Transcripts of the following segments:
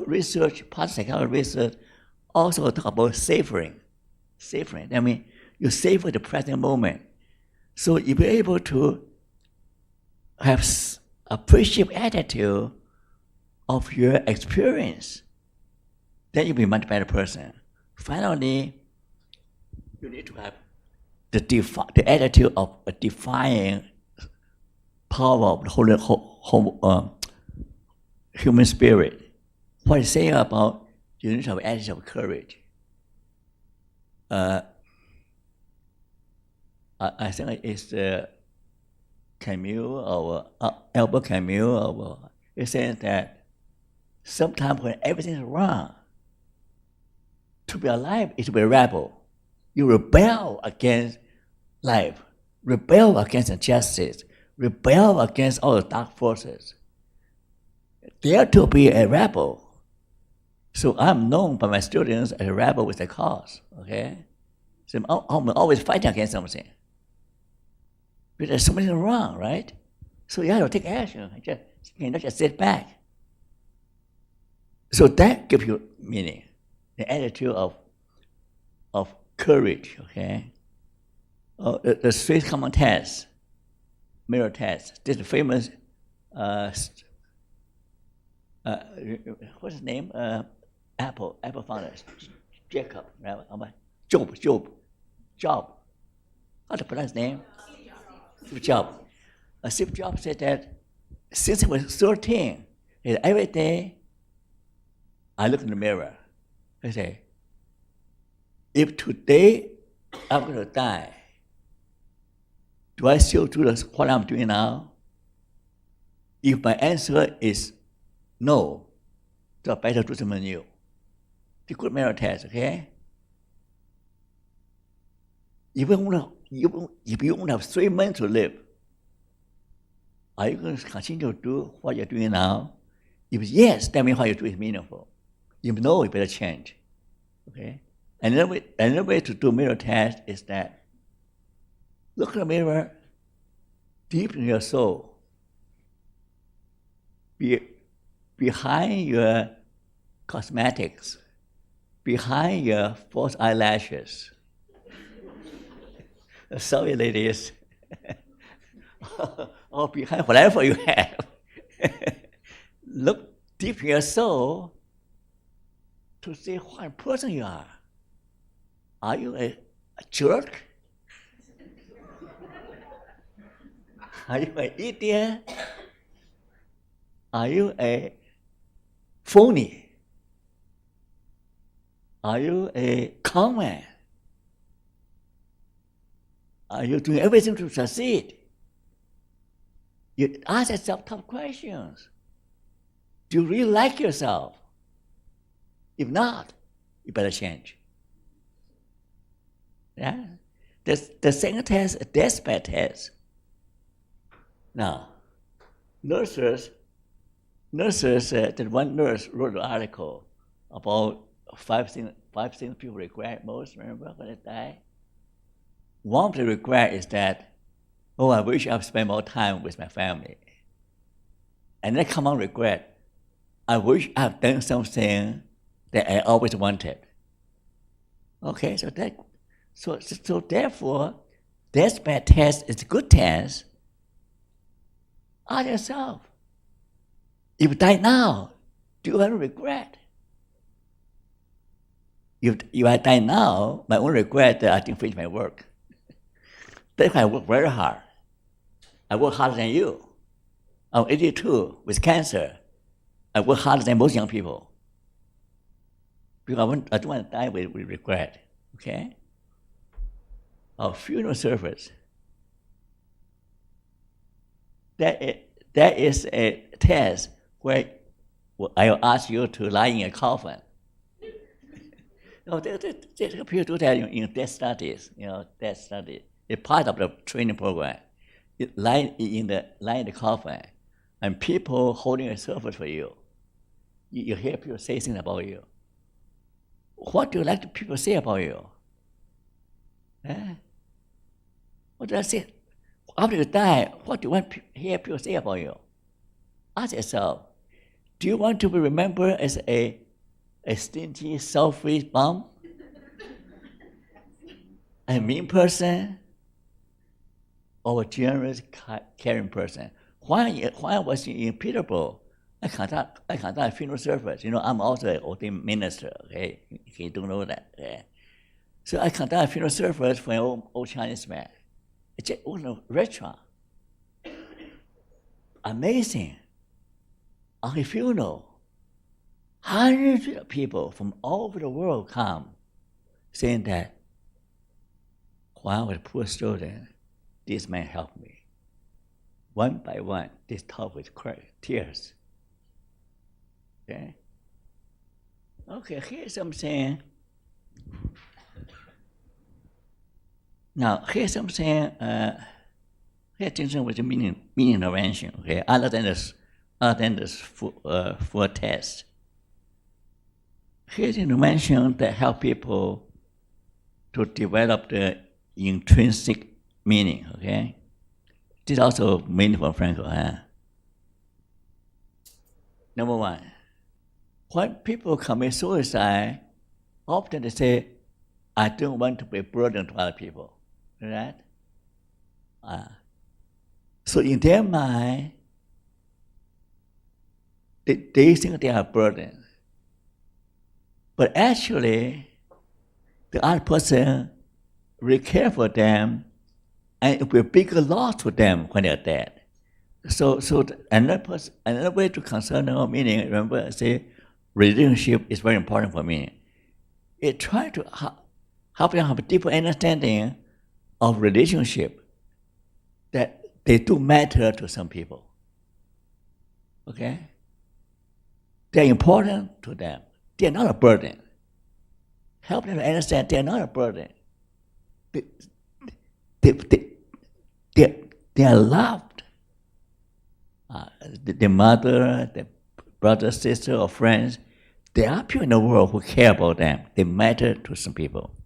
research, positive psychology research, also talk about savoring. Savoring. I mean, you savor the present moment. So if you're able to have appreciative attitude of your experience, then you'll be a much better person. Finally, you need to have the attitude of a defying power of the whole human spirit. What is saying about you need to have an attitude of courage. I think it's Camus or Albert Camus. Or he says that sometimes when everything is wrong, to be alive is to be a rebel. You rebel against life, rebel against injustice, rebel against all the dark forces. Dare to be a rebel. So I'm known by my students as a rebel with a cause. Okay, so I'm always fighting against something. But there's something wrong, right? So you have to take action. You cannot just sit back. So that gives you meaning, the attitude of courage. Okay, the Swiss common test, mirror test. This is famous. What's his name? Apple founder, Jacob, right? Job. How to pronounce his name? Steve Jobs. Steve Jobs said that since he was 13, every day I look in the mirror. I say, if today I'm going to die, do I still do what I'm doing now? If my answer is no, then I better do something new. It's a good mirror test, okay? If you only have 3 months to live, are you going to continue to do what you're doing now? If yes, that means what you do is meaningful. If no, you better change. Okay? Another way to do mirror test is that look in the mirror deep in your soul. Behind your cosmetics, behind your false eyelashes. Sorry, ladies. Or behind whatever you have. Look deep in your soul to see what person you are. Are you a jerk? Are you an idiot? Are you a phony? Are you a con man? Are you doing everything to succeed? You ask yourself tough questions. Do you really like yourself? If not, you better change. Yeah? The second test, a deathbed test. Now, nurses, that one nurse wrote an article about five things people regret most, remember, when they die? One of the regret is that, I wish I'd spent more time with my family. And then common regret, I wish I've done something that I always wanted. Okay, so therefore, deathbed test is a good test. Ask yourself, if you die now, do you have regret? If I die now, my only regret is that I didn't finish my work. That's why I work very hard. I work harder than you. I'm 82 with cancer. I work harder than most young people. Because I don't want to die with regret. Okay? Our funeral service. That is a test where I will ask you to lie in a coffin. People do that in death studies. Death studies. It's part of the training program. Lie in the coffin, and people holding a service for you. You hear people say things about you. What do you like people say about you? What do I say? After you die, what do you want to hear people say about you? Ask yourself, Do you want to be remembered as a stingy, selfish bum? A mean person? Or a generous, caring person? Why I was in Peterborough, I conduct a funeral service. I'm also an ordained minister, okay? You don't know that, okay? So I conduct a funeral service for an old Chinese man. It's a restaurant. Amazing. On his funeral, hundreds of people from all over the world come, saying that when I was a poor student, this man helped me. One by one, they talk with tears. Okay, here's something. Now, here's something. Here, Jingsheng was a meaning intervention. Okay, other than this full test. Here's intervention that help people to develop the intrinsic meaning. Okay, this is also meaning for Frankl. Number one, when people commit suicide, often they say, "I don't want to be a burden to other people." Right? So in their mind, they think they are a burden. But actually, the other person really care for them, and it will be a bigger loss to them when they're dead. So another way to concern our meaning, remember, I say relationship is very important for me. It tries to help them have a deeper understanding of relationship, that they do matter to some people. Okay? They're important to them. They're not a burden. Help them to understand they're not a burden. They are loved. The mother, the brother, sister, or friends, there are people in the world who care about them. They matter to some people.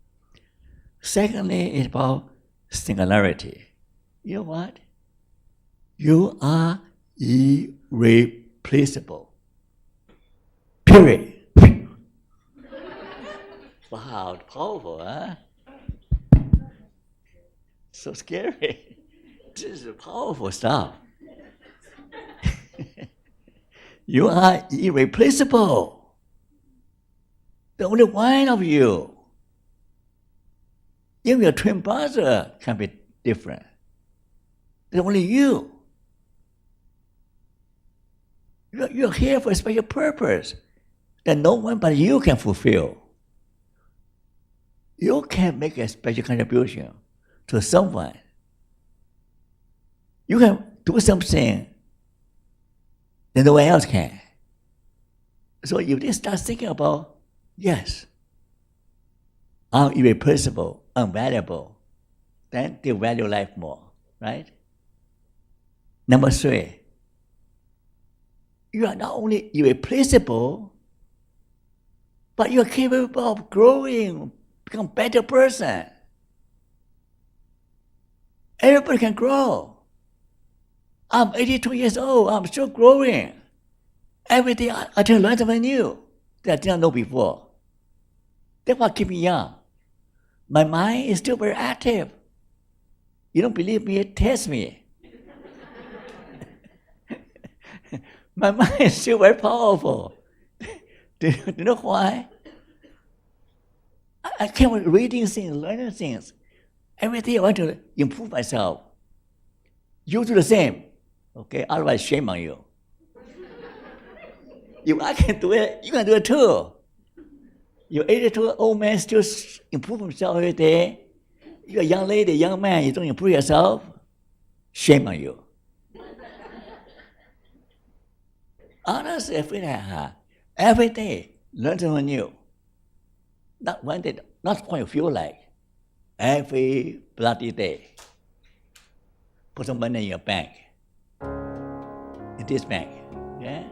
Secondly, it's about singularity. You know what? You are irreplaceable. Period. Wow, powerful, huh? So scary. This is powerful stuff. You are irreplaceable. The only one of you. Even your twin brother can be different. There's only you. You're here for a special purpose that no one but you can fulfill. You can make a special contribution to someone. You can do something that no one else can. So if they start thinking about, yes, I'm irreplaceable, unvaluable, then they value life more, right? Number three, you are not only irreplaceable, but you are capable of growing, become a better person. Everybody can grow. I'm 82 years old, I'm still growing. Every day I try to learn something new that I did not know before. That's what keeps me young. My mind is still very active. You don't believe me? Test me. My mind is still very powerful. Do you know why? I keep reading things, learning things. Every day I want to improve myself. You do the same. Okay? Otherwise, shame on you. If I can do it, you can do it too. You're 82 old man still improve himself every day. You're a young lady, young man, you don't improve yourself. Shame on you. Honestly, I feel that every day, learn something new. Not one day, not what you feel like. Every bloody day. Put some money in your bank. In this bank. Yeah?